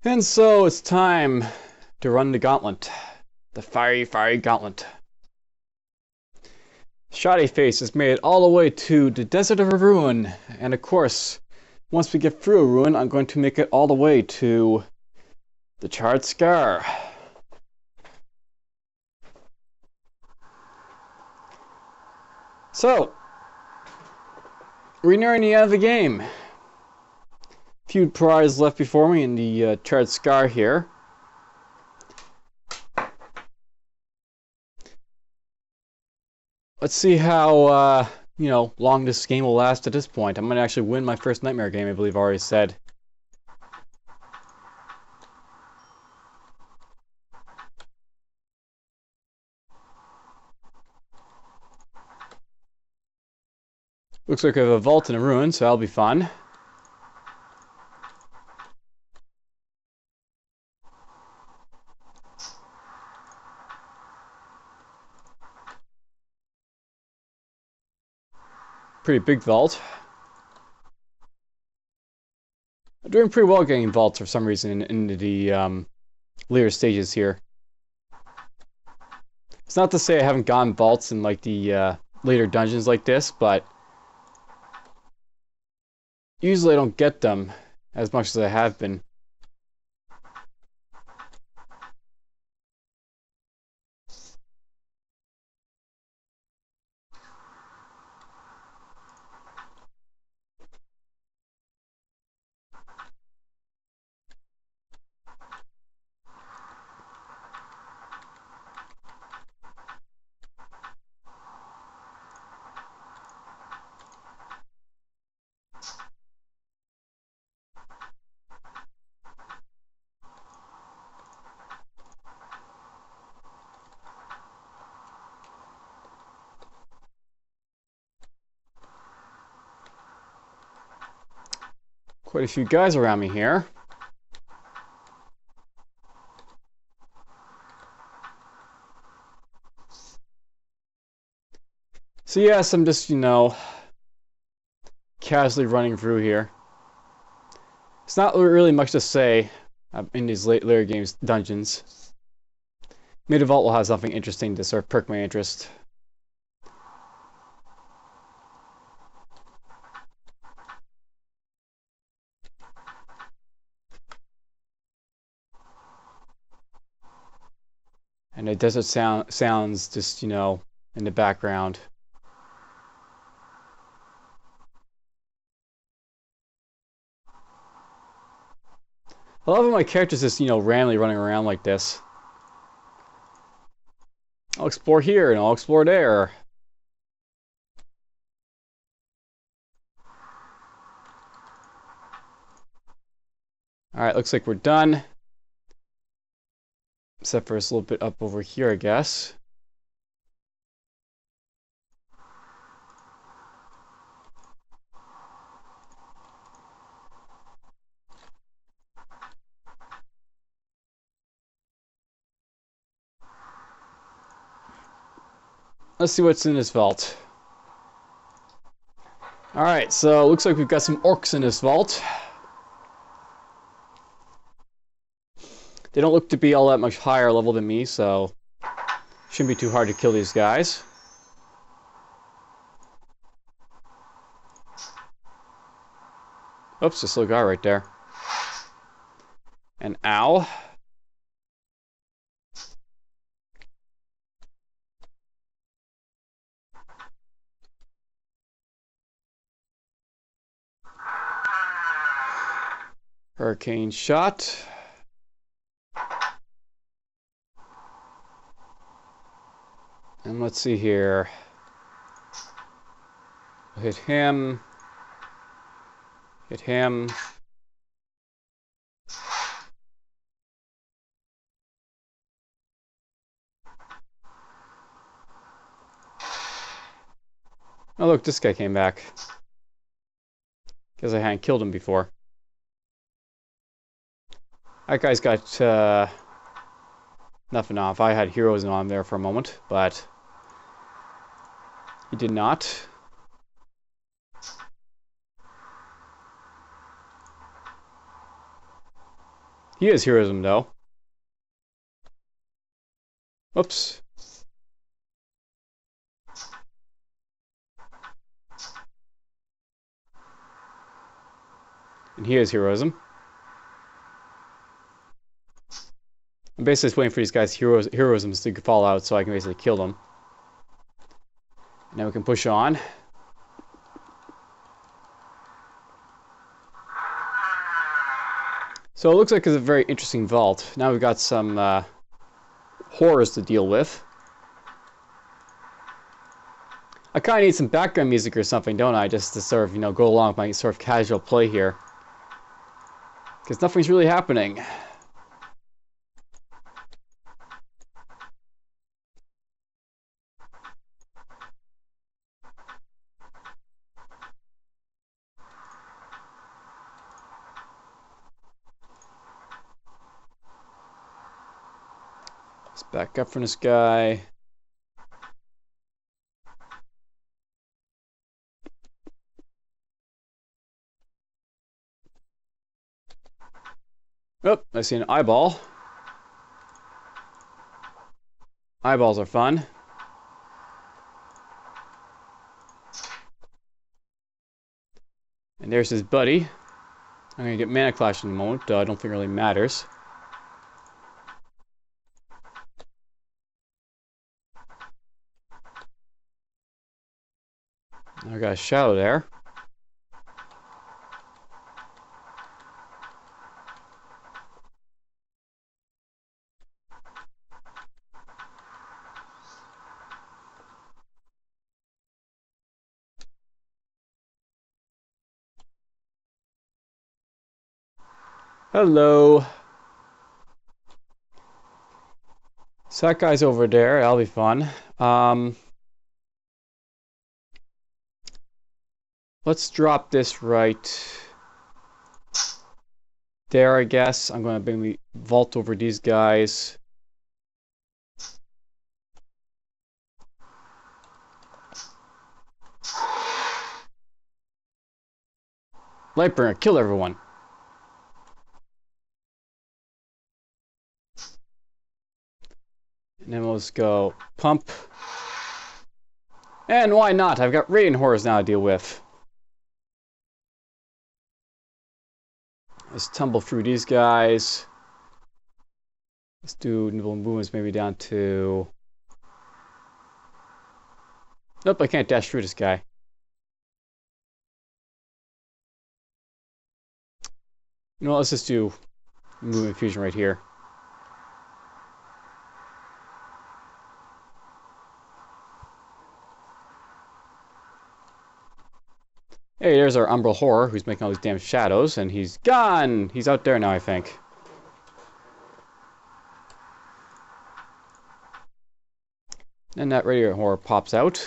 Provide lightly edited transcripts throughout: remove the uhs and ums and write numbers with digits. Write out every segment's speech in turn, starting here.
And so it's time to run the gauntlet. The fiery, fiery gauntlet. Shoddy Face has made it all the way to the desert of Eruan. And of course, once we get through Eruan, I'm going to make it all the way to the Charred Scar. So, we're nearing the end of the game. Few prizes left before me in the Charred Scar here. Let's see how, long this game will last at this point. I'm going to actually win my first Nightmare game, I believe I already said. Looks like I have a vault in a ruin, so that'll be fun. Pretty big vault. I'm doing pretty well getting vaults for some reason into the later stages here. It's not to say I haven't gotten vaults in like the later dungeons like this, but usually I don't get them as much as I have been. Quite a few guys around me here. So yes, I'm just, casually running through here. It's not really much to say in these later games dungeons. Maybe the vault will have something interesting to sort of perk my interest. And the desert sounds just, in the background. I love how my character's just, randomly running around like this. I'll explore here and I'll explore there. Alright, looks like we're done. Except for it's a little bit up over here, I guess. Let's see what's in this vault. Alright, so it looks like we've got some orcs in this vault. They don't look to be all that much higher level than me, so shouldn't be too hard to kill these guys. Oops, this little guy right there. An owl. Hurricane shot. And let's see here. We'll hit him. Hit him. Oh look, this guy came back. Because I hadn't killed him before. That guy's got nothing off. I had heroes on there for a moment, but he did not. He has heroism, though. Whoops. And he has heroism. I'm basically just waiting for these guys' heroisms to fall out so I can basically kill them. Now we can push on. So it looks like it's a very interesting vault. Now we've got some horrors to deal with. I kind of need some background music or something, don't I? Just to sort of, go along with my sort of casual play here. Because nothing's really happening. Let's back up from this guy. Oh, I see an eyeball. Eyeballs are fun. And there's his buddy. I'm going to get Mana Clash in a moment, though I don't think it really matters. I got a shadow there. Hello. So that guy's over there. That'll be fun. Let's drop this right there, I guess. I'm going to maybe vault over these guys. Lightbringer, kill everyone. And then we'll just go pump. And why not? I've got Radiant Horrors now to deal with. Let's tumble through these guys. Let's do nibble and movements maybe down to... Nope, I can't dash through this guy. You know what, let's just do movement fusion right here. Hey, there's our Umbral Horror, who's making all these damn shadows, and he's gone! He's out there now, I think. Then that Radiant Horror pops out.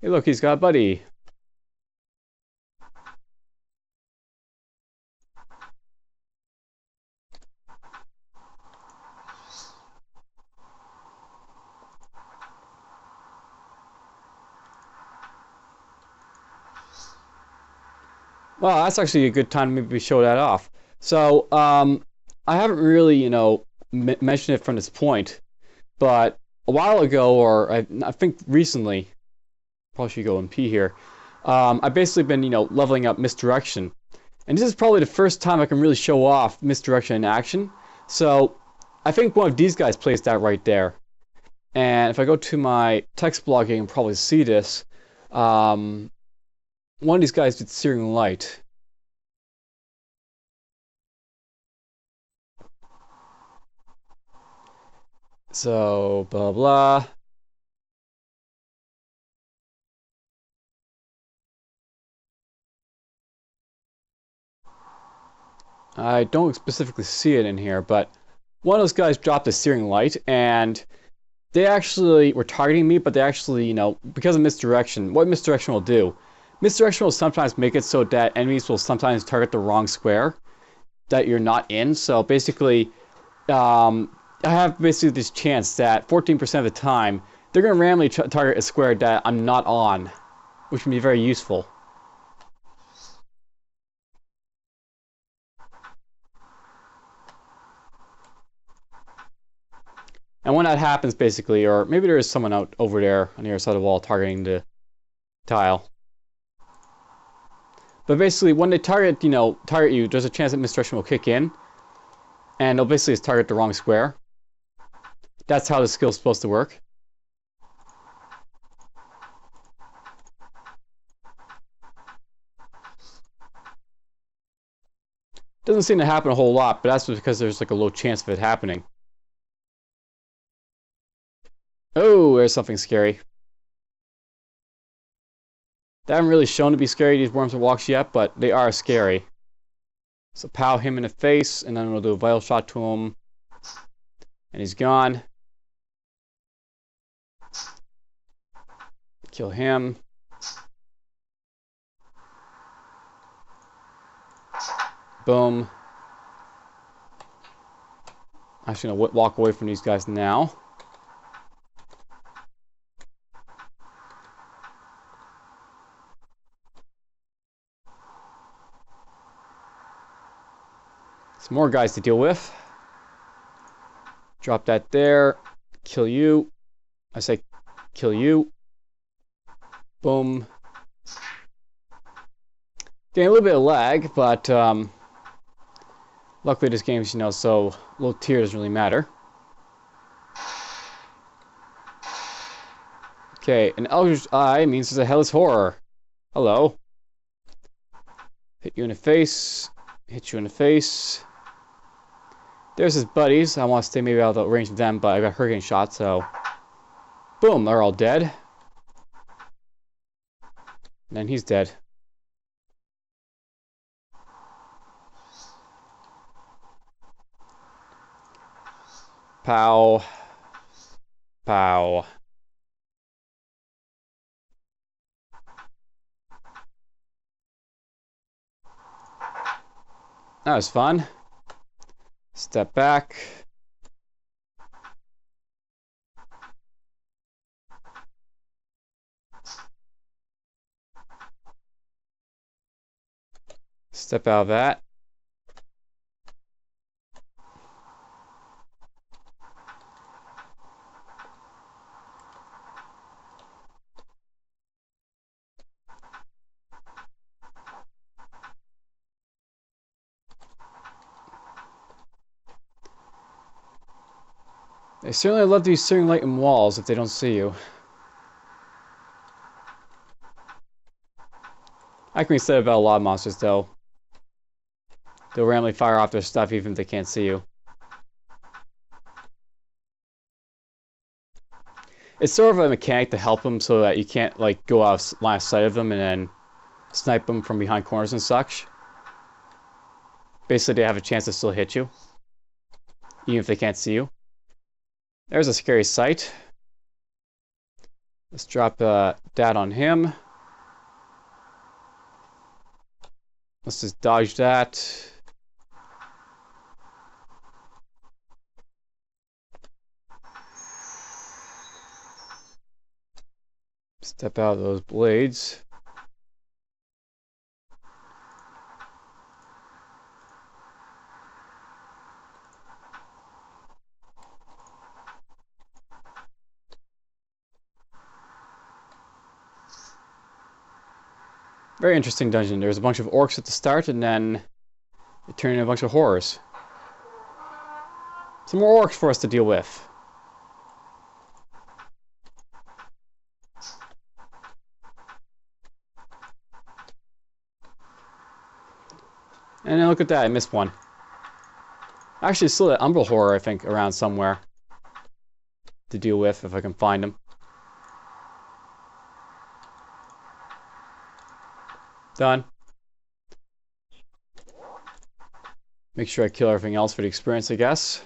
Hey, look, he's got a buddy. Well, that's actually a good time to maybe show that off. So, I haven't really, mentioned it from this point, but a while ago, or I think recently, probably should go in P here, I've basically been, leveling up Misdirection. And this is probably the first time I can really show off Misdirection in action. So, I think one of these guys placed that right there. And if I go to my text blog, you can probably see this. One of these guys did Searing Light. So, blah blah. I don't specifically see it in here, but one of those guys dropped a Searing Light, and they actually were targeting me, but they actually, because of Misdirection, what Misdirection will do, Misdirection will sometimes make it so that enemies will sometimes target the wrong square that you're not in. So basically, I have basically this chance that 14% of the time they're going to randomly target a square that I'm not on, which can be very useful. And when that happens, basically, or maybe there is someone out over there on the other side of the wall targeting the tile. But basically, when they target you, there's a chance that misdirection will kick in, and they'll basically just target the wrong square. That's how the skill's supposed to work. Doesn't seem to happen a whole lot, but that's because there's like a low chance of it happening. Oh, there's something scary. They haven't really shown to be scary, these worms and walks yet, but they are scary. So pow him in the face, and then we'll do a vital shot to him. And he's gone. Kill him. Boom. I'm actually going to walk away from these guys now. Some more guys to deal with. Drop that there. Kill you. I say kill you. Boom. Getting a little bit of lag, but luckily this game's, so low tier doesn't really matter. Okay, an Eldritch Eye means there's a Hellish Horror. Hello. Hit you in the face. Hit you in the face. There's his buddies. I want to stay maybe out of the range of them, but I got hurricane shot, so boom, they're all dead. And then he's dead. Pow. Pow. That was fun. Step back. Step out of that. They certainly love to be sitting light in walls if they don't see you. I can be said about a lot of monsters, though. They'll randomly fire off their stuff even if they can't see you. It's sort of a mechanic to help them so that you can't, like, go out of line of sight of them and then snipe them from behind corners and such. Basically, they have a chance to still hit you, even if they can't see you. There's a scary sight. Let's drop that on him. Let's just dodge that. Step out of those blades. Very interesting dungeon. There's a bunch of orcs at the start, and then it turned into a bunch of horrors. Some more orcs for us to deal with. And then look at that, I missed one. Actually, still that umbral horror, I think, around somewhere to deal with if I can find them. Done. Make sure I kill everything else for the experience, I guess.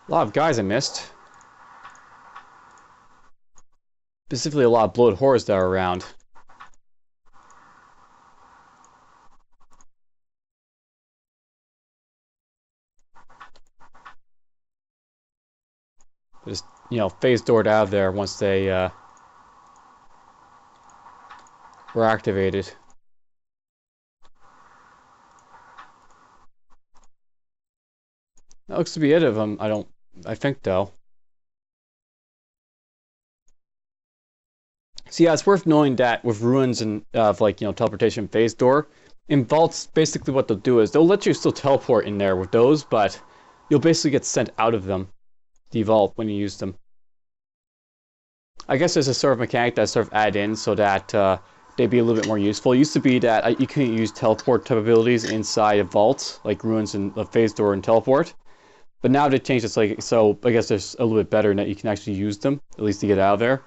A lot of guys I missed. Specifically a lot of bloated horrors that are around. Just, you know, phase doored out of there once they were activated. That looks to be it of them. I think though. So yeah, it's worth knowing that with ruins and like, you know, teleportation phase door, in vaults, basically what they'll do is they'll let you still teleport in there with those, but you'll basically get sent out of them, the vault, when you use them. I guess there's a sort of mechanic that's sort of added in so that they'd be a little bit more useful. It used to be that you couldn't use teleport type abilities inside of vaults, like ruins and phase door and teleport. But now they changed it, like, so I guess there's a little bit better in that you can actually use them, at least to get out of there.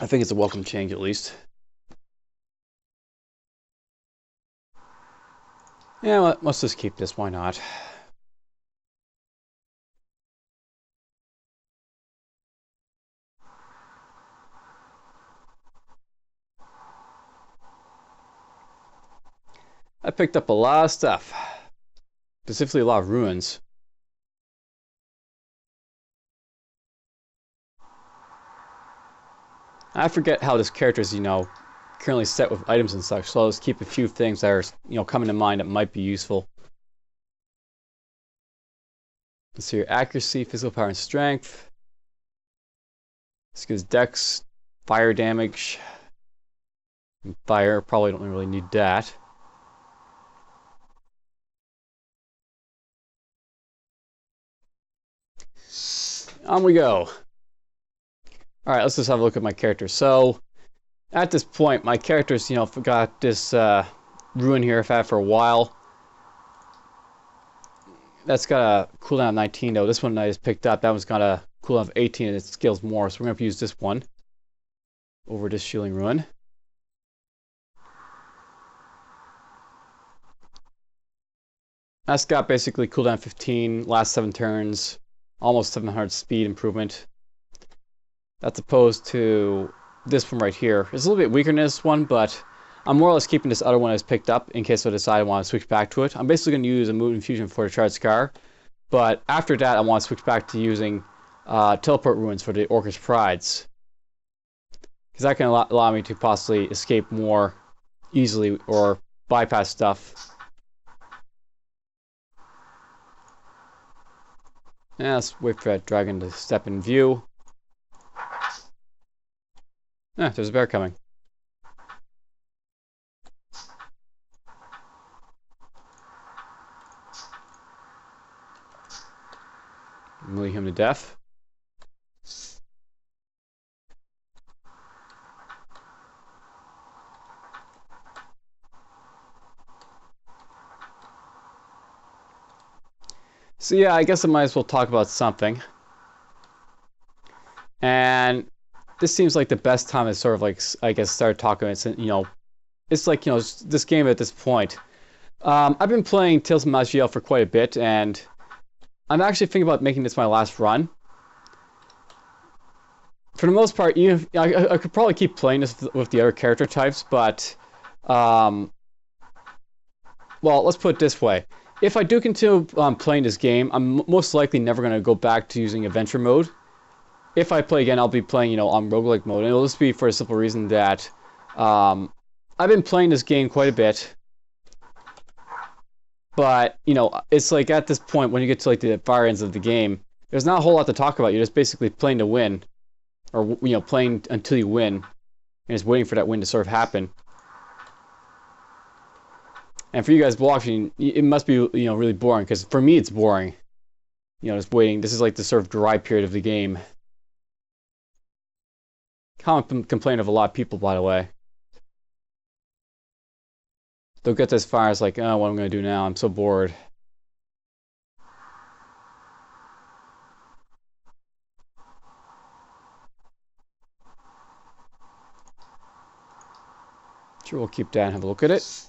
I think it's a welcome change, at least. Yeah, well, let's just keep this. Why not? I picked up a lot of stuff. Specifically a lot of ruins. I forget how this character is, you know, currently set with items and such, so I'll just keep a few things that are, you know, coming to mind that might be useful. Let's see here. Accuracy, physical power, and strength. This gives dex, fire damage. And fire, probably don't really need that. On we go. Alright, let's just have a look at my character. So, at this point, my character's, you know, got this ruin here I've had for a while. That's got a cooldown of 19, though. This one I just picked up, that one's got a cooldown of 18, and it scales more, so we're going to use this one over this shielding ruin. That's got basically cooldown 15, last 7 turns, almost 700 speed improvement. That's opposed to this one right here. It's a little bit weaker than this one, but I'm more or less keeping this other one as picked up in case I decide I want to switch back to it. I'm basically going to use a Mood Infusion for the Charred Scar, but after that I want to switch back to using Teleport Ruins for the Orcish Prides. Because that can allow me to possibly escape more easily or bypass stuff. Yeah, let's wait for that dragon to step in view. Ah, there's a bear coming. Melee him to death. So yeah, I guess I might as well talk about something. And this seems like the best time to sort of like, I guess, start talking. It's, you know, it's like, you know, this game at this point. I've been playing Tales of Maj'Eyal for quite a bit, and I'm actually thinking about making this my last run. For the most part, I could probably keep playing this with the other character types, but well, let's put it this way. If I do continue playing this game, I'm most likely never going to go back to using adventure mode. If I play again, I'll be playing, you know, on roguelike mode, and it'll just be for a simple reason that I've been playing this game quite a bit. But, you know, it's like at this point, when you get to like the far ends of the game, there's not a whole lot to talk about. You're just basically playing to win, or, you know, playing until you win, and just waiting for that win to sort of happen. And for you guys watching, it must be, you know, really boring, because for me it's boring. You know, just waiting. This is like the sort of dry period of the game. Common complaint of a lot of people, by the way. They'll get this far as like, oh, what am I going to do now? I'm so bored. Sure, we'll keep that and have a look at it.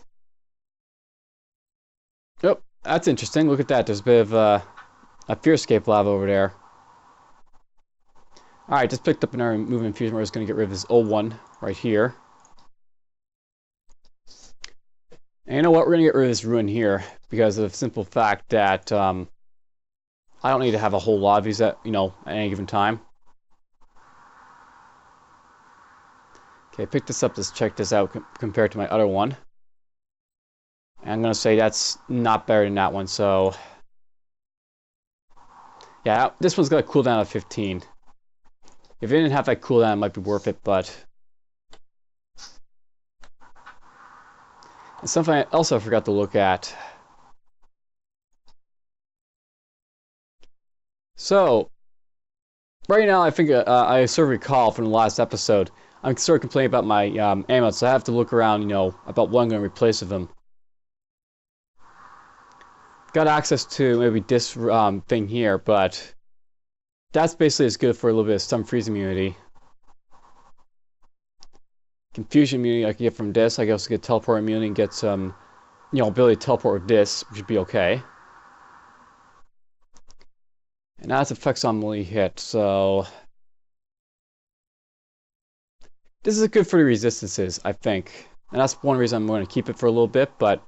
Oh, that's interesting. Look at that. There's a bit of a fearscape lava over there. Alright, just picked up another movement infusion. We're just going to get rid of this old one right here. And you know what? We're going to get rid of this ruin here because of the simple fact that I don't need to have a whole lot of these at, at any given time. Okay, pick this up. Let's check this out compared to my other one. And I'm going to say that's not better than that one, so... yeah, this one's got a cooldown of 15. If it didn't have that cooldown, it might be worth it, but... and something else I forgot to look at. So, right now I think I sort of recall from the last episode, I'm sort of complaining about my amulets, so I have to look around, about what I'm going to replace with them. Got access to maybe this thing here, but that's basically as good for a little bit of stun freeze immunity. Confusion immunity I can get from this. I can also get teleport immunity and get some, ability to teleport with this, which would be okay. And that's effects on melee hit, so... this is good for the resistances, I think. And that's one reason I'm going to keep it for a little bit, but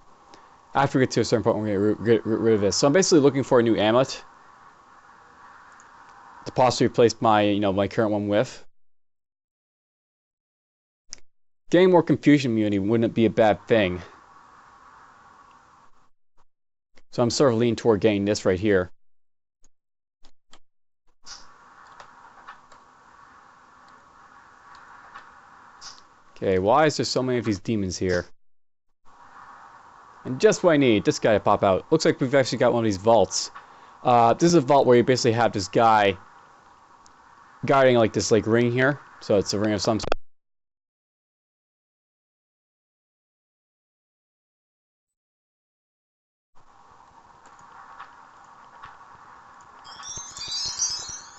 after we get to a certain point, we're going to get rid of this. So I'm basically looking for a new amulet to possibly replace my, my current one with. Getting more confusion immunity wouldn't be a bad thing. So I'm sort of leaning toward getting this right here. Okay, why is there so many of these demons here? And just what I need, this guy to pop out. Looks like we've actually got one of these vaults. This is a vault where you basically have this guy guarding like this ring here. So it's a ring of some sort.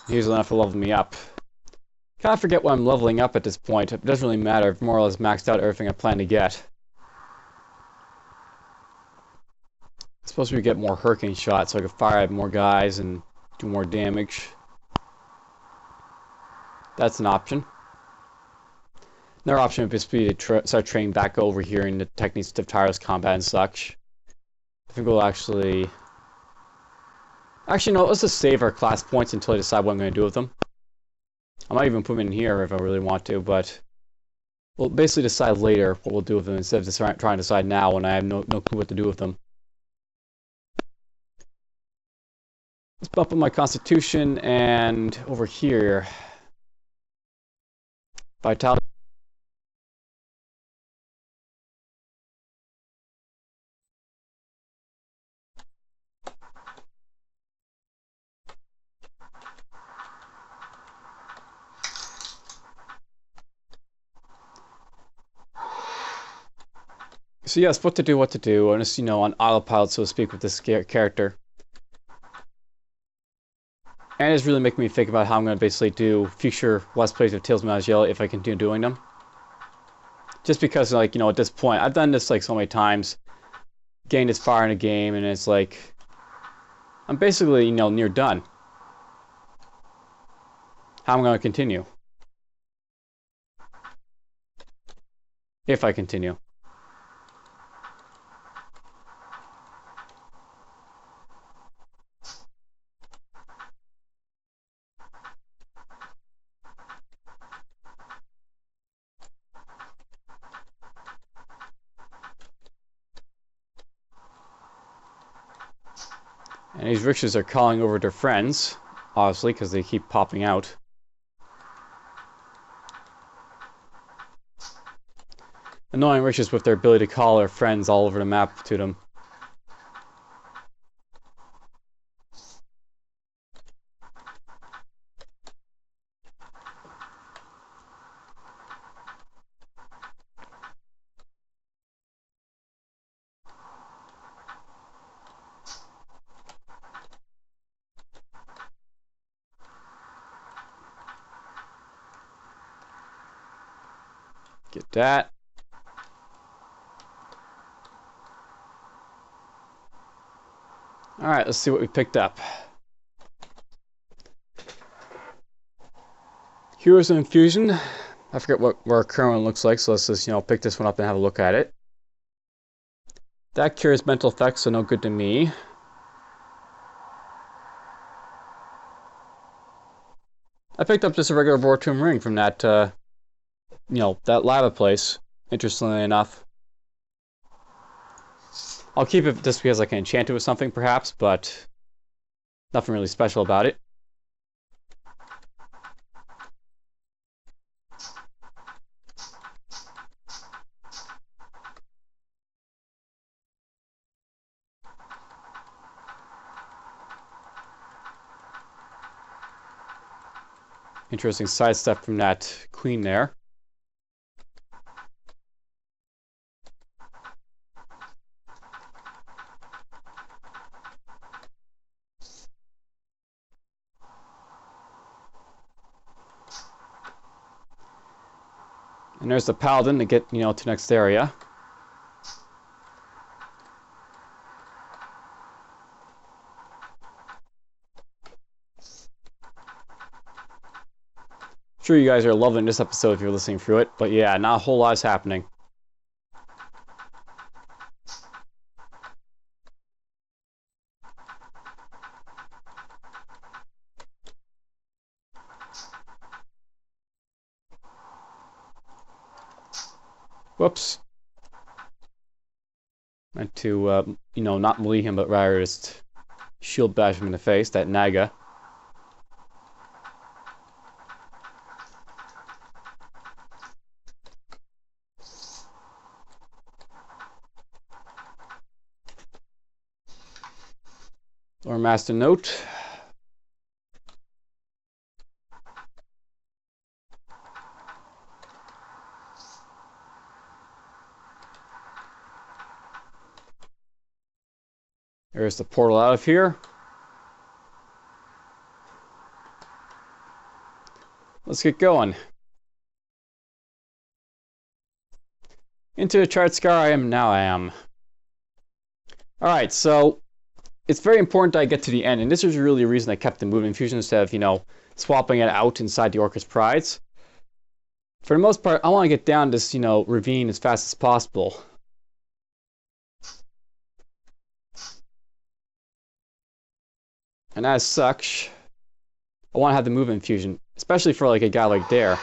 He's enough to level me up. Kind of forget what I'm leveling up at this point. It doesn't really matter. I've more or less maxed out everything I plan to get. I'm supposed to get more hurricane shots so I can fire at more guys and do more damage. That's an option. Another option would just be to start training back over here in the techniques of tireless combat and such. I think we'll actually... actually, no, let's just save our class points until I decide what I'm going to do with them. I might even put them in here if I really want to, but we'll basically decide later what we'll do with them instead of just trying to decide now when I have no clue what to do with them. Let's bump up my constitution, and over here, vitality. So yes, what to do, and just, on autopilot, so to speak, with this character. And it's really making me think about how I'm going to basically do future Let's Plays of Tales of Maj'Eyal if I continue doing them. Just because, at this point, I've done this, so many times, getting this far in a game, and it's I'm basically, near done. How am I going to continue? If I continue. And these riches are calling over their friends, obviously, because they keep popping out. Annoying riches with their ability to call their friends all over the map to them. Get that. Alright, let's see what we picked up. Here's an infusion. I forget what our current one looks like, so let's just, pick this one up and have a look at it. That cures mental effects, so no good to me. I picked up just a regular Vortum ring from that, that lava place, interestingly enough. I'll keep it just because I can enchant it with something, perhaps, but nothing really special about it. Interesting side step from that queen there. And there's the paladin to get, to next area. I'm sure you guys are loving this episode if you're listening through it, but yeah, not a whole lot is happening. Whoops. Meant to, not melee him, but rather just shield bash him in the face, that Naga. Or Master Note. There's the portal out of here. Let's get going. Into the Charred Scar I am. Alright, so it's very important that I get to the end, and this is really the reason I kept the movement infusion instead of, swapping it out inside the Orcus Prides. For the most part, I want to get down this, ravine as fast as possible. And as such, I want to have the movement infusion, especially for like a guy like Dare.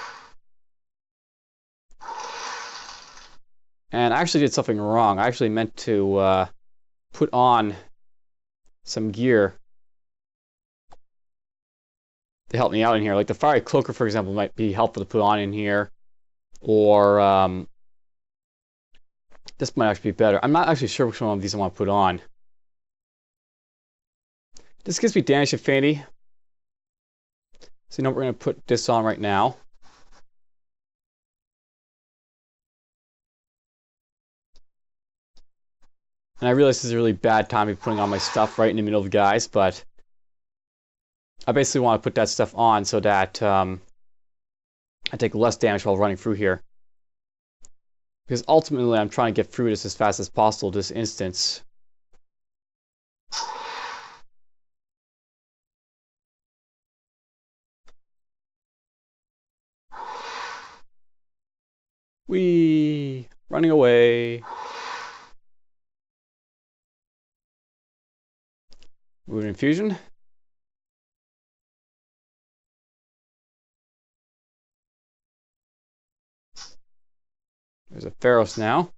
And I actually did something wrong. I actually meant to put on some gear to help me out in here. Like the Fiery Cloaker, for example, might be helpful to put on in here. Or this might actually be better. I'm not actually sure which one of these I want to put on. This gives me damage affinity. So we're going to put this on right now. And I realize this is a really bad time to be putting on my stuff right in the middle of the guys, but I basically want to put that stuff on so that I take less damage while running through here. Because ultimately I'm trying to get through this as fast as possible this instance. Whee! Running away. Moving infusion. There's a Pharos now.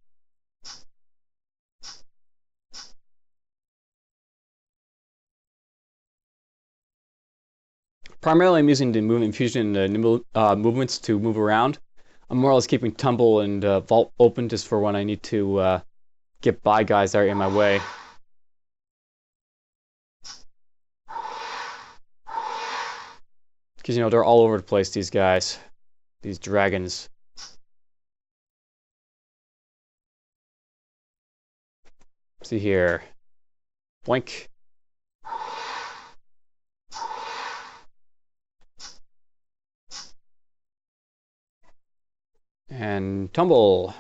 Primarily I'm using the movement infusion and the movements to move around. I'm more or less keeping Tumble and Vault open just for when I need to get by guys that are in my way. Because, they're all over the place, these guys. These dragons. See here. Boink. And tumble.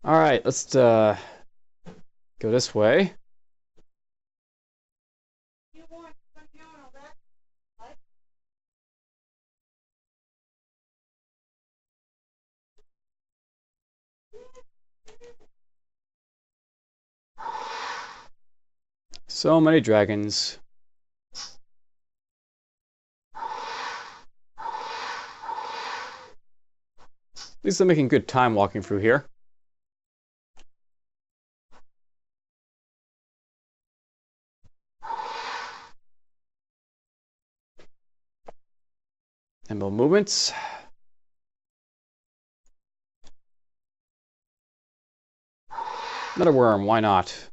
All right, let's Go this way. So many dragons. At least I'm making good time walking through here. Nimble movements. Another worm, why not?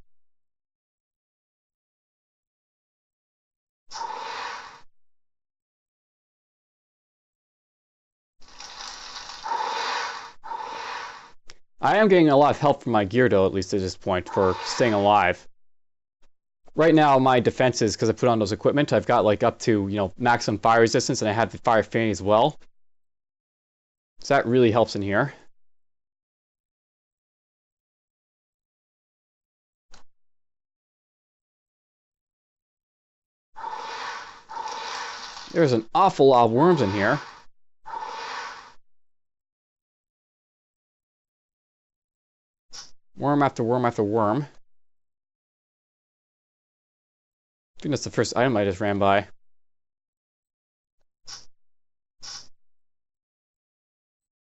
I am getting a lot of help from my gear, though, at least at this point, for staying alive. Right now, my defenses, because I put on those equipment, I've got like up to, maximum fire resistance, and I have the fire fanny as well. So that really helps in here. There's an awful lot of worms in here. Worm after worm after worm. I think that's the first item I just ran by.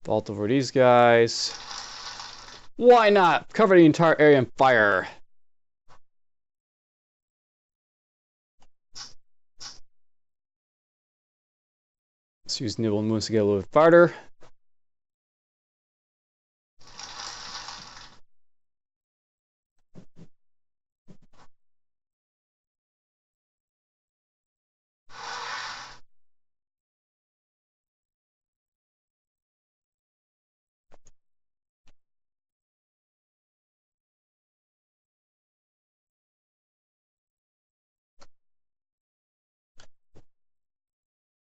Vault over these guys. Why not? Cover the entire area in fire. Let's use Nibble and Moons to get a little bit farther.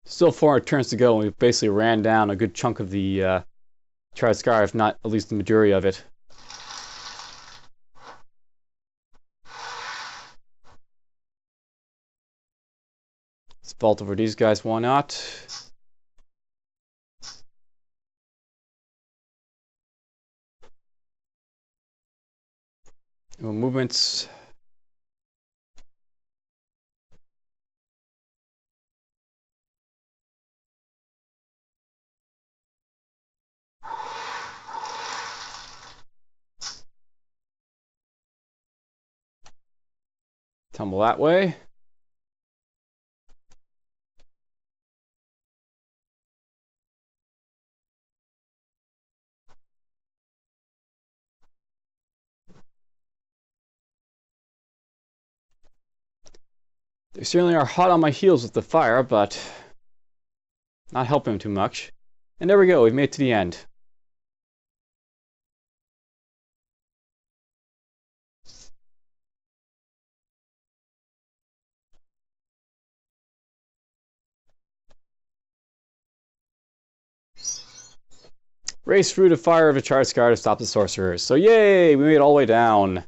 Still 400 turns to go, and we basically ran down a good chunk of the Charred Scar, if not at least the majority of it. Let's vault over these guys, why not? No movements. Tumble that way. They certainly are hot on my heels with the fire, but not helping them too much. And there we go, we've made it to the end. Race through the fire of a Charred Scar to stop the Sorcerers. So yay, we made it all the way down.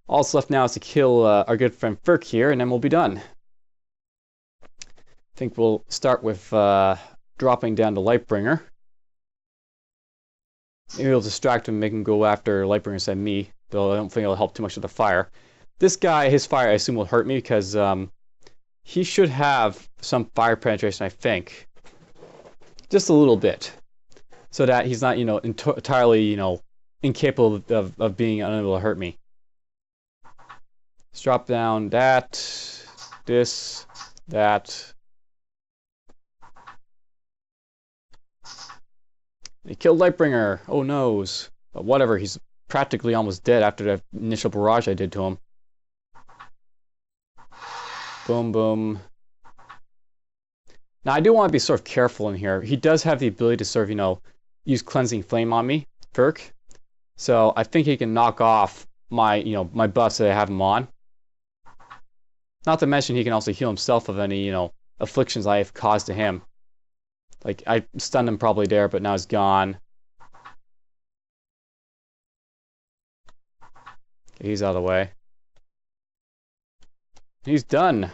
All that's left now is to kill our good friend Firk here, and then we'll be done. I think we'll start with dropping down the Lightbringer. Maybe it'll distract him and make him go after Lightbringer instead of me, though I don't think it'll help too much with the fire. This guy, his fire I assume will hurt me, because he should have some fire penetration, I think. Just a little bit. So that he's not, entirely, incapable of being unable to hurt me. Let's drop down that, this, that. They killed Lightbringer. Oh noes. But whatever, he's practically almost dead after the initial barrage I did to him. Boom, boom. Now I do want to be sort of careful in here. He does have the ability to sort of, use Cleansing Flame on me, Firk. So I think he can knock off my, my buffs that I have him on. Not to mention he can also heal himself of any, afflictions I have caused to him. Like, I stunned him probably there, but now he's gone. Okay, he's out of the way. He's done.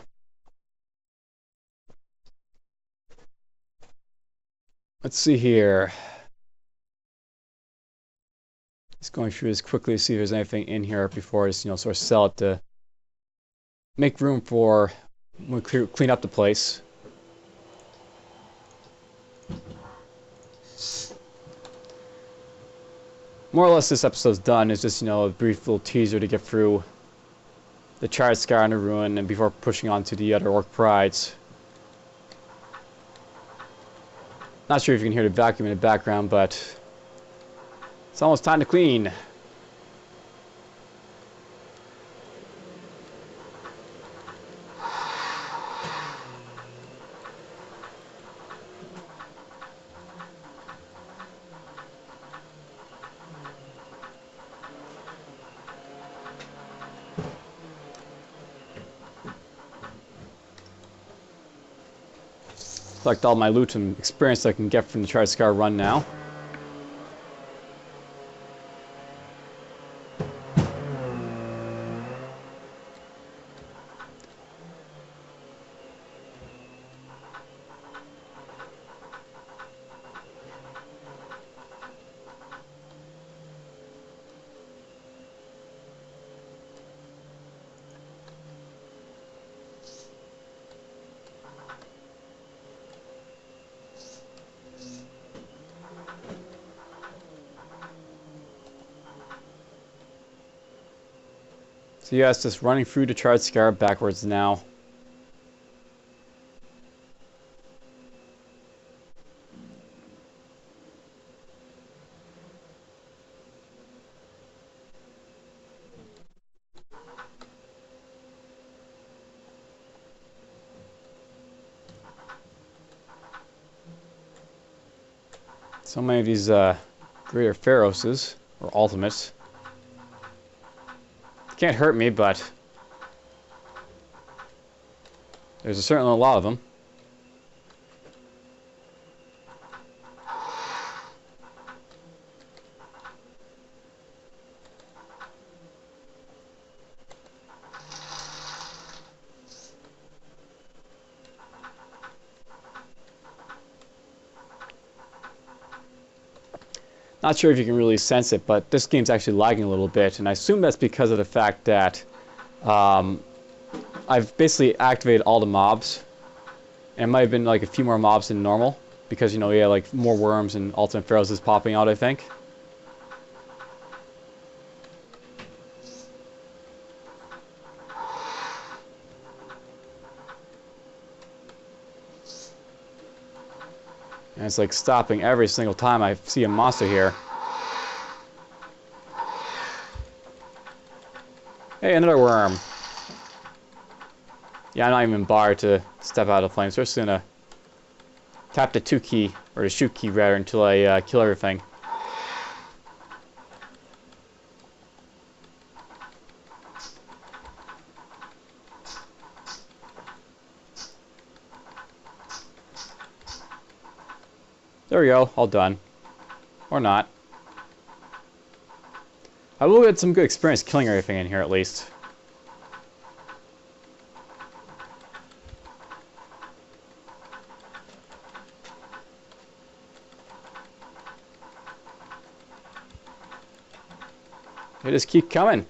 Let's see here. Just going through this quickly to see if there's anything in here before I just, sort of sell it to make room for when we clean up the place. More or less this episode's done. It's just, a brief little teaser to get through the Charred Scar and Eruan and before pushing on to the other Orc Prides. Not sure if you can hear the vacuum in the background, but it's almost time to clean. Collect all my loot and experience I can get from the Charred Scar run now. So yeah, it's just running through the Charred Scar backwards now. So many of these greater Pharaohs, or ultimates. Can't hurt me, but there's certainly a lot of them. Not sure if you can really sense it, but this game's actually lagging a little bit, and I assume that's because of the fact that I've basically activated all the mobs, and it might have been like a few more mobs than normal, because, yeah, like more worms and ultimate pharaohs is popping out, I think. And it's like stopping every single time I see a monster here. Hey, another worm. Yeah, I'm not even barred to step out of the flames. We're just gonna tap the 2 key, or the shoot key rather, until I kill everything. There we go, all done. Or not. I will get some good experience killing everything in here at least. They just keep coming.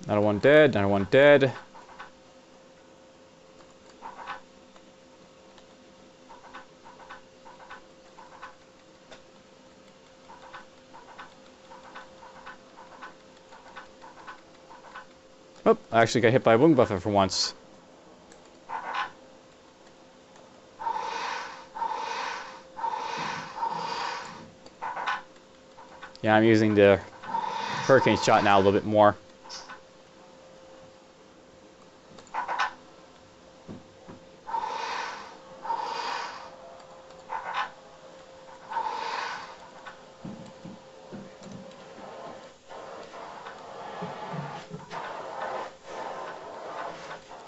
Another one dead, another one dead. Oh, I actually got hit by a wing buffer for once. Yeah, I'm using the hurricane shot now a little bit more.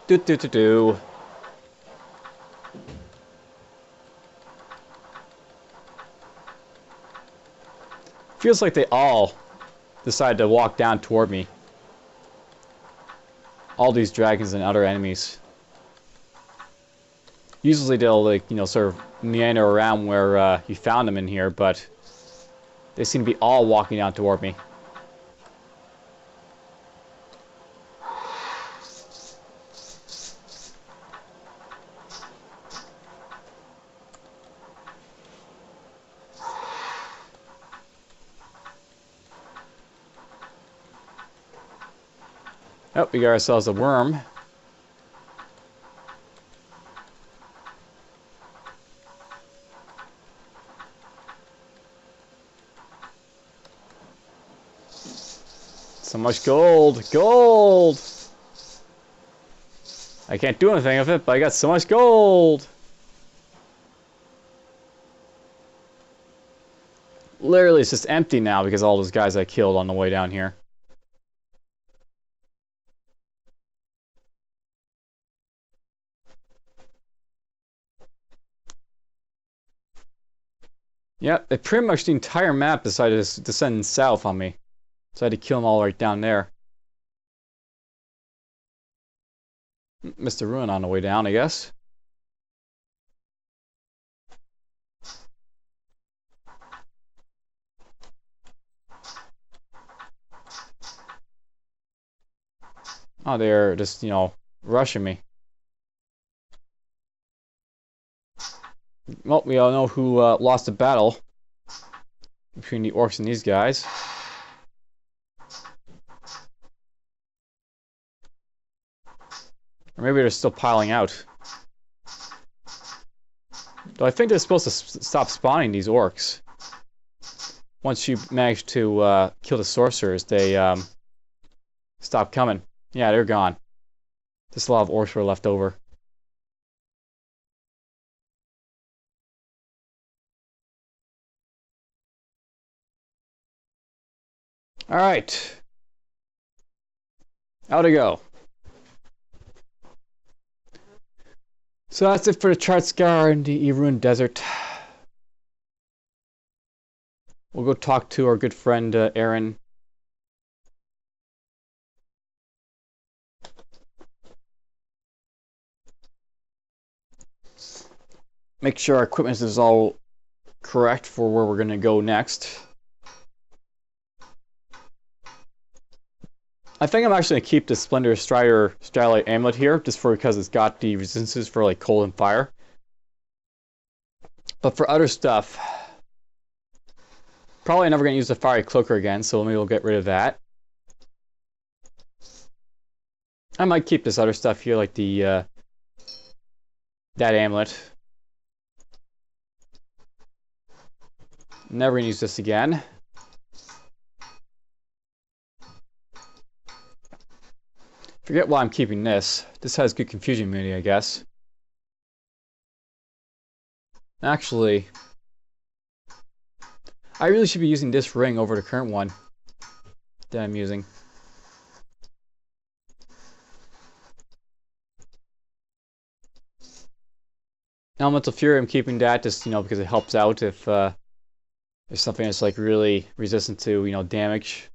Do do do do. Feels like they all decided to walk down toward me. All these dragons and other enemies. Usually they'll, like, you know, sort of meander around where you found them in here, but they seem to be all walking down toward me. Oh, we got ourselves a worm. So much gold! Gold! I can't do anything with it, but I got so much gold! Literally, it's just empty now because of all those guys I killed on the way down here. Yep, pretty much the entire map decided to descend south on me. So I had to kill them all right down there. Missed Eruan on the way down, I guess. Oh, they're just, you know, rushing me. Well, we all know who lost the battle between the orcs and these guys. Or maybe they're still piling out. Though I think they're supposed to stop spawning these orcs. Once you manage to kill the sorcerers, they stop coming. Yeah, they're gone. Just a lot of orcs were left over. Alright. Out to go. So that's it for the Charred Scar in the Eruan Desert. We'll go talk to our good friend Eruan. Make sure our equipment is all correct for where we're going to go next. I think I'm actually going to keep the Splendor Strider Starlight Amulet here, just because it's got the resistances for like cold and fire. But for other stuff, probably never going to use the Fiery Cloaker again, so maybe we'll get rid of that. I might keep this other stuff here, like the that amulet. Never going to use this again. Forget why I'm keeping this. This has good confusion immunity, I guess. Actually, I really should be using this ring over the current one that I'm using. Elemental Fury, I'm keeping that just, you know, because it helps out if there's something that's like really resistant to, you know, damage.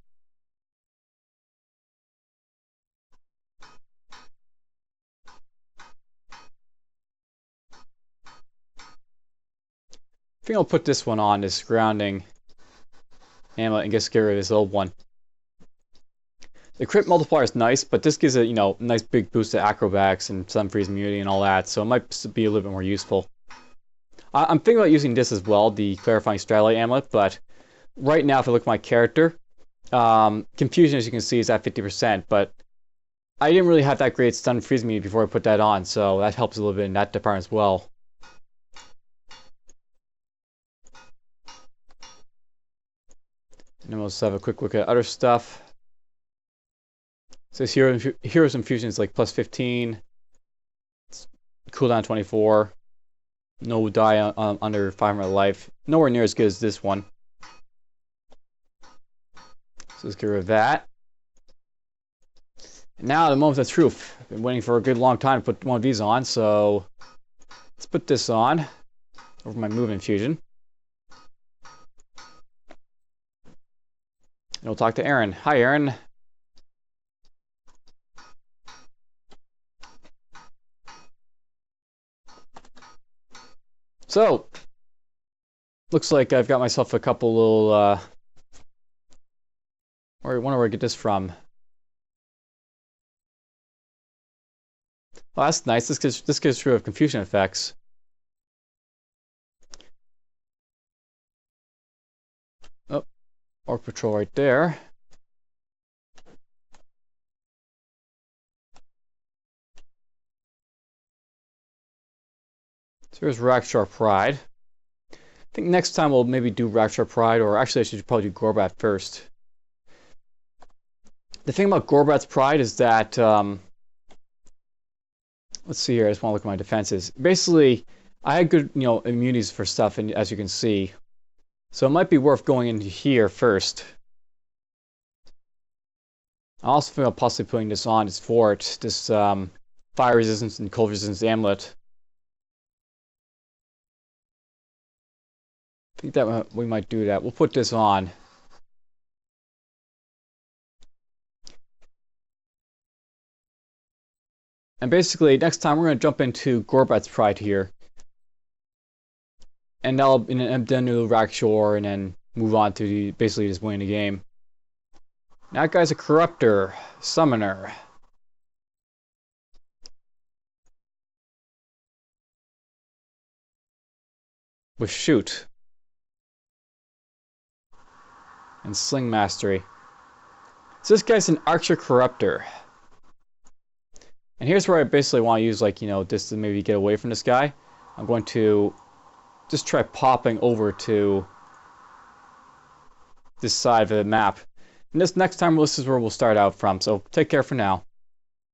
I think I'll put this one on, this grounding amulet, and get rid of this old one. The crit multiplier is nice, but this gives a, you know, nice big boost to acrobatics and sun freeze immunity and all that, so it might be a little bit more useful. I'm thinking about using this as well, the clarifying Starlight amulet, but right now if I look at my character, confusion, as you can see, is at 50%, but I didn't really have that great stun freeze immunity before I put that on, so that helps a little bit in that department as well. And then we'll just have a quick look at other stuff. So this Heroes Infusion is like plus 15. It's cooldown 24. No die under 500 life. Nowhere near as good as this one. So let's get rid of that. Now the moment of truth. I've been waiting for a good long time to put one of these on, so let's put this on over my move infusion. And we'll talk to Aaron. Hi, Aaron. So, looks like I've got myself a couple little, I wonder where I get this from. Oh, that's nice. This gives rid of confusion effects. Oh, Orc Patrol right there. So here's Rakshar Pride. I think next time we'll maybe do Rakshar Pride, or actually I should probably do Gorbat first. The thing about Gorbat's Pride is that, let's see here, I just want to look at my defenses. Basically, I had good, immunities for stuff, and as you can see. So it might be worth going into here first. I also think about possibly putting this on its fort, this fire resistance and cold resistance amulet. I think that we might do that. We'll put this on. And basically, next time we're going to jump into Gorbat's Pride here. And then do Rakshar, and then move on to basically just winning the game. That guy's a Corruptor, Summoner. With Shoot. And Sling Mastery. So this guy's an Archer Corruptor. And here's where I basically want to use, this to maybe get away from this guy. I'm going to just try popping over to this side of the map. And this next time, this is where we'll start out from. So take care for now.